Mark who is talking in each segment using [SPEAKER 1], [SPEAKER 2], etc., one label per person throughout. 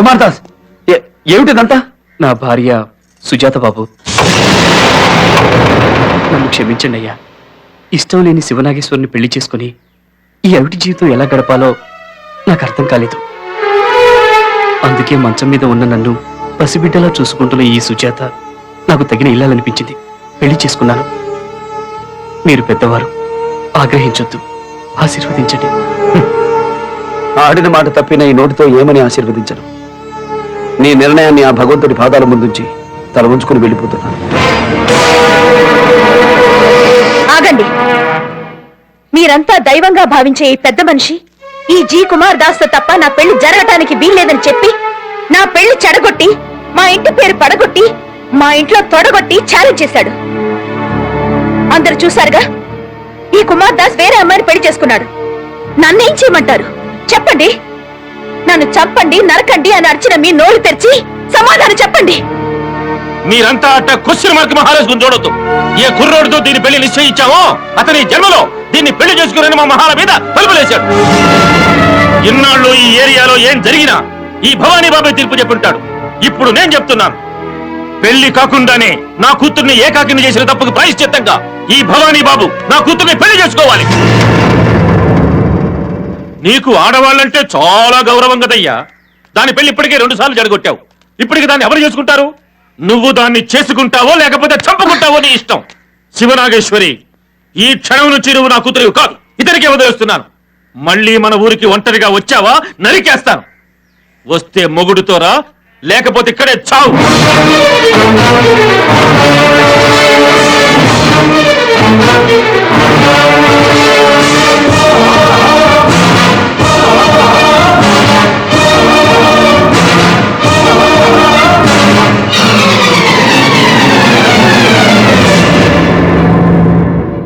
[SPEAKER 1] కుమార్ దాస్, ఏమిటిదంతా? నా భార్య సుజాత బాబు. నన్ను క్షమించండి అయ్యా. ఇష్టం లేని శివనాగేశ్వరిని పెళ్లి చేసుకుని ఈ అవిటి జీవితం ఎలా గడపాలో నాకు అర్థం కాలేదు. అందుకే మంచం మీద ఉన్న నన్ను పసిబిడ్డలా చూసుకుంటున్న ఈ సుజాత నాకు తగిన ఇల్లాలనిపించింది. పెళ్లి చేసుకున్నాను. మీరు పెద్దవారు, ఆగ్రహించొద్దు, ఆశీర్వదించండి. ఆడిన మాట తప్పిన ఈ నోటితో ఏమని ఆశీర్వదించను. నీ నిర్ణయాన్ని ఆ భగవంతుడి పాదాల ముందుంచి తల ఉంచుకుని వెళ్ళిపోతున్నాను.
[SPEAKER 2] ఆగండి. మీరంతా దైవంగా భావించే ఈ పెద్ద మనిషి ఈ జీ కుమార్ దాస్ తో తప్ప నా పెళ్లి జరగటానికి వీల్లేదని చెప్పి నా పెళ్లి చెడగొట్టి మా ఇంటి పేరు పడగొట్టి మా ఇంట్లో తొడగొట్టి ఛాలెంజ్ చేశాడు. అందరు చూశారుగా, ఈ కుమార్ దాస్ వేరే అమ్మాయిని పెళ్లి చేసుకున్నాడు. నన్నేం చేయమంటారు చెప్పండి? నన్ను చంపండి, నరకండి అని అర్చిన మీ నోరు తెరిచి సమాధానం చెప్పండి.
[SPEAKER 3] మీరంతా అట్ట క్వశ్చన్ మార్క్ మహారాజుకుని చూడొద్దు. ఏ కుర్రోడితో దీని పెళ్లి నిశ్చయించామో అతని జన్మలో దీన్ని పెళ్లి చేసుకుని మా మహాల మీద తలుపులేశాడు. ఇన్నాళ్ళు ఈ ఏరియాలో ఏం జరిగినా ఈ భవానీ బాబాయ్ తీర్పు చెప్పుంటాడు. ఇప్పుడు నేను చెప్తున్నాను, పెళ్లి కాకుండానే నా కూతుర్ని ఏకాకిని చేసిన తప్పుకు ప్రాయశ్చిత్తంగా ఈ భవానీ బాబు నా కూతుర్ని పెళ్లి చేసుకోవాలి. నీకు ఆడవాళ్ళంటే చాలా గౌరవం కదయ్యా. దాని పెళ్లి ఇప్పటికే 2 సార్లు జడగొట్టావు. ఇప్పటికి దాన్ని ఎవరు చేసుకుంటారు? నువ్వు దాన్ని చేసుకుంటావో లేకపోతే చంపుకుంటావో నీ ఇష్టం. శివనాగేశ్వరి, ఈ క్షణం నుంచి నువ్వు నా కూతురు కాదు, ఇతనికే వదిలేస్తున్నాను. మళ్ళీ మన ఊరికి ఒంటరిగా వచ్చావా నరికేస్తాను. వస్తే మొగుడుతోరా, లేకపోతే ఇక్కడే చావు.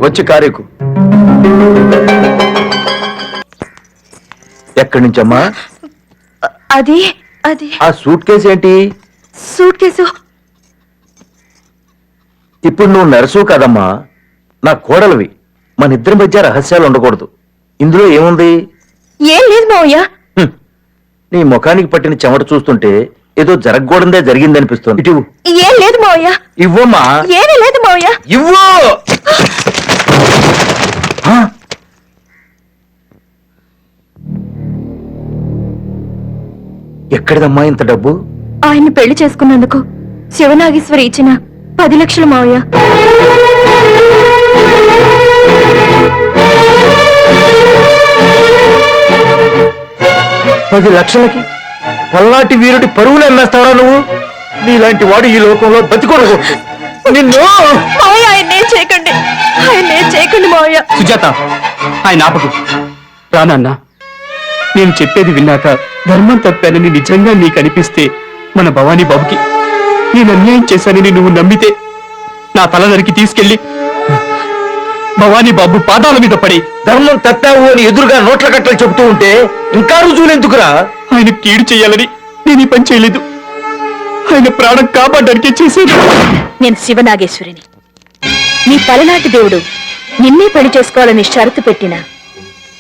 [SPEAKER 1] వచ్చి కారేకు. ఎక్కడి నుంచమ్మా?
[SPEAKER 2] అది అది
[SPEAKER 1] ఆ సూట్ కేసు ఏంటి?
[SPEAKER 2] Suit case.
[SPEAKER 1] ఇప్పుడు నువ్వు నర్సు కదమ్మా, నా కోడలివి. మన ఇద్దరి మధ్య రహస్యాలు ఉండకూడదు. ఇందులో ఏముంది?
[SPEAKER 2] ఏం లేదు మావయ్య.
[SPEAKER 1] నీ ముఖానికి పట్టిన చెమట చూస్తుంటే ఏదో జరగకూడదే జరిగిందనిపిస్తుంది. ఇటు
[SPEAKER 2] ఏం లేదు మావయ్య.
[SPEAKER 1] ఇవ్వమ్మా.
[SPEAKER 2] ఏమీ లేదు మావయ్య.
[SPEAKER 1] ఇవ్వు. ఎక్కడిదమ్మా ఇంత డబ్బు?
[SPEAKER 2] ఆయన్ని పెళ్లి చేసుకున్నందుకు శివనాగేశ్వరి ఇచ్చిన 10 లక్షలు మావయ్య.
[SPEAKER 1] పది లక్షలకి పల్నాటి వీరుడి పరువులు అమ్మేస్తావా నువ్వు? నీలాంటి వాడు ఈ లోకంలో బతికొడదు. నిన్ను
[SPEAKER 2] మావయ్య, ఆయన్నేం చేయకండి, ఆయన్నేం చేయకండి మావయ్య.
[SPEAKER 1] సుజాత, ఆయన ఆపకు. రానన్నా, నేను చెప్పేది విన్నాక ధర్మం తప్పానని నిజంగా నీకు అనిపిస్తే మన భవానీ బాబుకి నేను అన్యాయం చేశానని నువ్వు నమ్మితే నా తల నరికి తీసుకెళ్లి భవానీ బాబు పాదాల మీద పడి ధర్మం తప్పావు అని ఎదురుగా నోట్ల కట్టలు చెబుతూ ఉంటే ఇంకా రుజువులెందుకురా? ఆయన కీడు చేయాలని నేను ఈ పని చేయలేదు. ఆయన ప్రాణం కాపాడడానికే చేశాను.
[SPEAKER 2] నేను శివనాగేశ్వరిని. నీ తలనాటి దేవుడు నిన్నే పెళ్లి చేసుకోవాలని షరతు పెట్టిన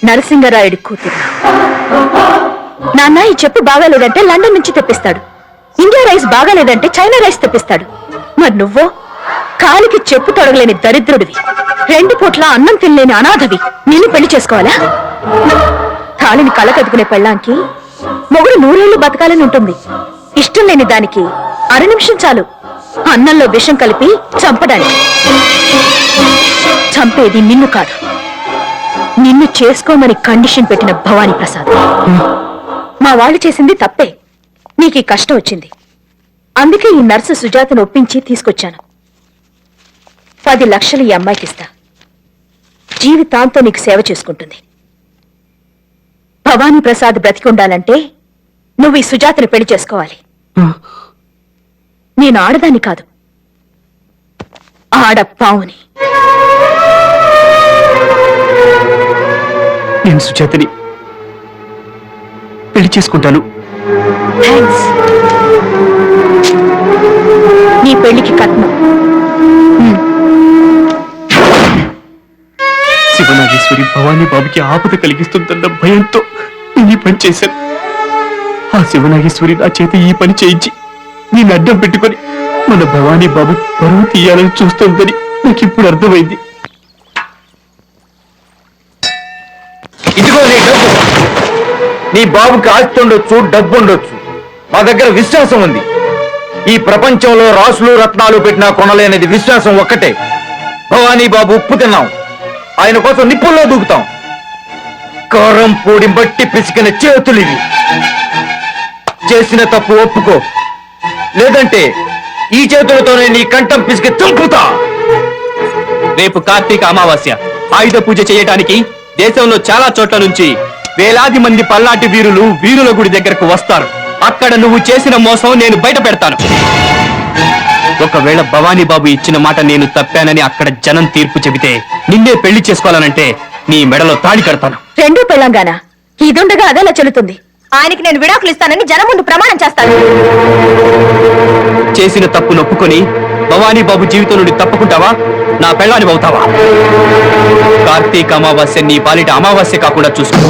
[SPEAKER 2] నరసింగరాయుడి కూతురు. నాన్న, ఈ చెప్పు బాగాలేదంటే లండన్ నుంచి తెప్పిస్తాడు. ఇండియా రైస్ బాగాలేదంటే చైనా రైస్ తెప్పిస్తాడు. మరి నువ్వో కాలికి చెప్పు తొడగలేని దరిద్రుడివి, 2 పూట్ల అన్నం తినలేని అనాథవి. నిన్ను పెళ్లి చేసుకోవాలా? తాళిని కళ్ళకద్దుకునే పెళ్ళాంకి మొగుడు 100 ఏళ్లు బతకాలని ఉంటుంది. ఇష్టం లేని దానికి 1/2 నిమిషం చాలు అన్నంలో విషం కలిపి చంపడానికి. చంపేది నిన్ను కాదు, నిన్ను చేసుకోమని కండిషన్ పెట్టిన భవానీ ప్రసాద్. మా వాళ్ళు చేసింది తప్పే. నీకు ఈ కష్టం వచ్చింది, అందుకే ఈ నర్సు సుజాతను ఒప్పించి తీసుకొచ్చాను. 10 లక్షలు ఈ అమ్మాయికి ఇస్తా. జీవితాంతో నీకు సేవ చేసుకుంటుంది. భవానీ ప్రసాద్ బ్రతికుండాలంటే నువ్వు ఈ సుజాతను పెళ్లి చేసుకోవాలి. నేను ఆడదాన్ని కాదు, ఆడపావుని.
[SPEAKER 1] నేను సుజాతని పెళ్లి చేసుకుంటాను.
[SPEAKER 2] థ్యాంక్స్. నీ పెళ్లికి కట్నం.
[SPEAKER 1] శివనాగేశ్వరి భవానీ బాబుకి ఆపద కలిగిస్తుందన్న భయంతో నేను పని చేశాను. ఆ శివనాగేశ్వరి నా చేత ఈ పని చేయించి నేను అడ్డం పెట్టుకొని మన భవానీ బాబు పరువు తీయాలని చూస్తోందని నాకు ఇప్పుడు అర్థమైంది.
[SPEAKER 4] ఇదిగో నీ డబ్బు. నీ బాబుకి ఆస్తి ఉండొచ్చు, డబ్బు ఉండొచ్చు, మా దగ్గర విశ్వాసం ఉంది. ఈ ప్రపంచంలో రాసులు రత్నాలు పెట్టినా కొనలేనిది విశ్వాసం ఒక్కటే. భవానీ బాబు ఉప్పు తిన్నాం, ఆయన కోసం నిప్పుల్లో దూకుతాం. కారం పొడి బట్టి పిసికిన చేతులు ఇవి. చేసిన తప్పు ఒప్పుకో, లేదంటే ఈ చేతులతోనే నీ కంఠం పిసికి చంపుతా.
[SPEAKER 1] రేపు కార్తీక అమావాస్య. ఆయుధ పూజ చేయడానికి దేశంలో చాలా చోట్ల నుంచి వేలాది మంది పల్నాటి వీరులు వీరుల గుడి దగ్గరకు వస్తారు. అక్కడ నువ్వు చేసిన మోసం నేను బయట పెడతాను. ఒకవేళ భవానీ బాబు ఇచ్చిన మాట నేను తప్పానని అక్కడ జనం తీర్పు చెబితే నిన్నే పెళ్లి చేసుకోవాలనంటే నీ మెడలో తాళి కడతాను.
[SPEAKER 2] రెండూ పెళ్ళంగాన ఇదుండగా అదెలా చెల్లుతుంది? ఆయనకి నేను విడాకులు ఇస్తానని జనం ముందు ప్రమాణం చేస్తాను.
[SPEAKER 1] చేసిన తప్పు నొప్పుకొని భవానీ బాబు జీవితం నుండి తప్పుకుంటావా? నా పెళ్ళాని అవుతావా? కార్తీక అమావాస్య నీ పాలిట అమావాస్య కాకుండా చూసుకో.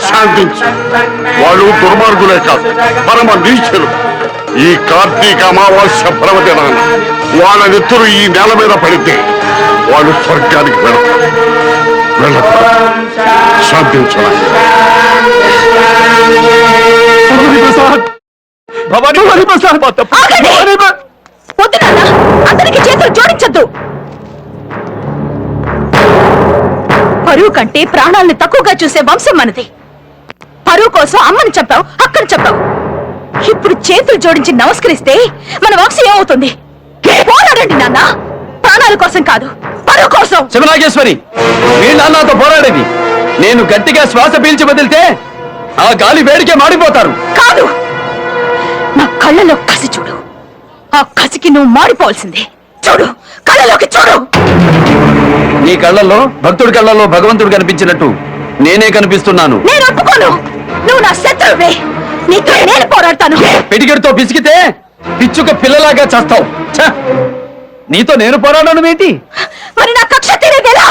[SPEAKER 5] శాంతించు. వాళ్ళు దుర్మార్గులే కాదు, పరమ నీచులు. ఈ కార్తీక అమావాస్య పర్వదినాన వాళ్ళ నెత్తురు ఈ నేల మీద పడితే వాళ్ళు స్వర్గానికి వెళతారు. శాంతించు.
[SPEAKER 2] అతనికి చేతులు జోడించద్దు. పరువు కంటే ప్రాణాలను తక్కువగా చూసే వంశం మనది. పరువు కోసం అమ్మని చెప్పావు, అక్కని చెప్పావు. ఇప్పుడు చేతులు జోడించి నమస్కరిస్తే మన వంశం ఏమవుతుంది? పోరాడండి నాన్న, ప్రాణాల కోసం కాదు, పరువు కోసం.
[SPEAKER 1] శివనాగేశ్వరి, మీ నాన్నతో పోరాడేది. నేను గట్టిగా శ్వాస పీల్చి వదిలితే ఆ గాలి వేడికే మాడిపోతారు.
[SPEAKER 2] కాదు, నా కళ్ళలో కసి చూడు. ఆ కసికి నువ్వు మాడిపోవాల్సిందే. చూడు, కళ్ళలోకి చూడు.
[SPEAKER 1] నీ కళ్ళల్లో భక్తుడి కళ్ళల్లో భగవంతుడు కనిపించినట్టు నేనే కనిపిస్తున్నాను.
[SPEAKER 2] నేను ఒప్పుకోను. నువ్వు నా శత్రువే. నీతో నేను పోరాడతాను.
[SPEAKER 1] పిటికెడితో పిసికితే పిచ్చుక పిల్లలాగా చేస్తావు. నీతో నేను పోరాడడం ఏంటి?
[SPEAKER 2] మరి నా కక్ష తీరేదేలా?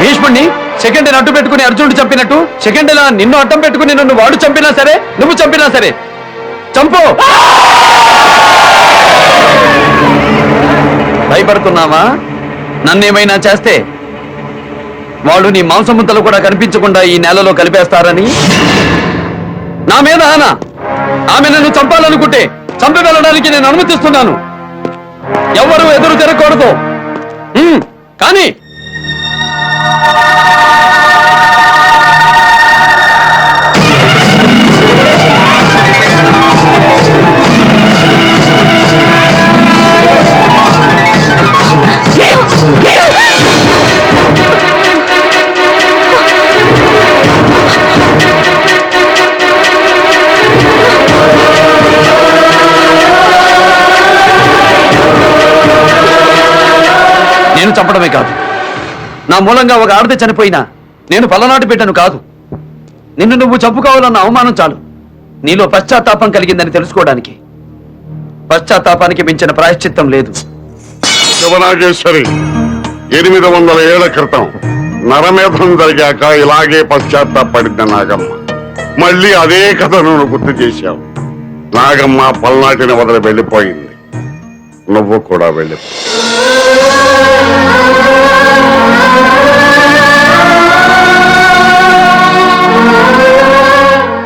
[SPEAKER 1] భీష్ముడిని సెకండ్ అడ్డు పెట్టుకుని అర్జునుడు చంపినట్టు సెకండ్ నిన్ను అడ్డం పెట్టుకుని నన్ను వాడు చంపినా సరే, నువ్వు చంపినా సరే చంపు. భయపడుతున్నావా? నన్నేమైనా చేస్తే వాళ్ళు నీ మాంసముద్దలు కూడా కనిపించకుండా ఈ నేలలో కలిపేస్తారని? నా మీద ఆమె నన్ను చంపాలనుకుంటే చంపి వెళ్ళడానికి నేను అనుమతిస్తున్నాను. ఎవరు ఎదురు తిరగకూడదు. కానీ నేను చంపడమే కాదు, నా మూలంగా ఒక ఆడది చనిపోయినా నేను పల్లనాటి బిడ్డను కాదు. నిన్ను నువ్వు చంపుకోవాలన్న అవమానం చాలు నీలో పశ్చాత్తాపం కలిగిందని తెలుసుకోవడానికి. పశ్చాత్తాపానికి మించిన ప్రాయశ్చిత్తం లేదు.
[SPEAKER 5] శివనాగేశ్వరి, 800 ఏళ్ల క్రితం నరమేధం జరిగాక ఇలాగే పశ్చాత్తాపడింది నాగమ్మ. మళ్ళీ అదే కథను గుర్తు చేశావు. నాగమ్మ పల్నాటిని వదిలి వెళ్ళిపోయింది. నువ్వు కూడా వెళ్ళిపో.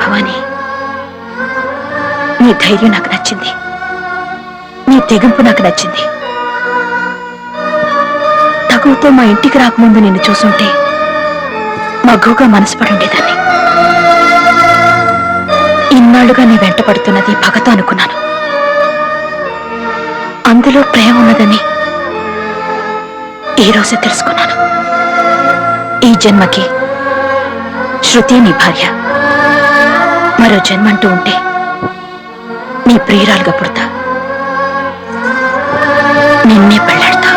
[SPEAKER 2] భవానీ, నీ ధైర్యం నాకు నచ్చింది. నీ తెగింపు నాకు నచ్చింది. తగువుతో మా ఇంటికి రాకముందు నిన్ను చూసుంటే మగ్గుగా మనసు పడుండేదాన్ని. ఇన్నాళ్లుగా నీ వెంట పడుతున్నది పగతో అనుకున్నాను. అందులో ప్రేమ ఉన్నదని ఈ రోజే తెలుసుకున్నాను. ఈ జన్మకి శృతి నీ భార్య, మరో జన్మంటూ ఉంటే నీ ప్రియురాలుగా పుడతా, నిన్నే పెళ్ళాడతా.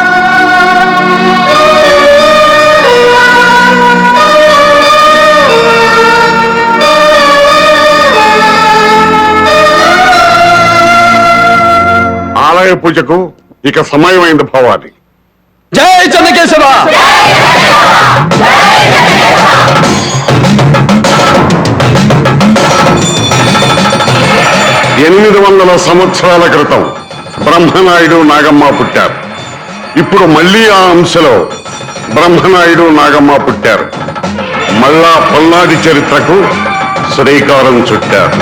[SPEAKER 5] ఆలయ పూజకు ఇక సమయమైంది భవాని.
[SPEAKER 4] జై చెన్నకేశవ.
[SPEAKER 5] 800 సంవత్సరాల క్రితం బ్రహ్మనాయుడు నాగమ్మ పుట్టారు. ఇప్పుడు మళ్ళీ ఆ అంశలో బ్రహ్మనాయుడు నాగమ్మ పుట్టారు. మళ్ళా పల్నాడి చరిత్రకు శ్రీకారం చుట్టారు.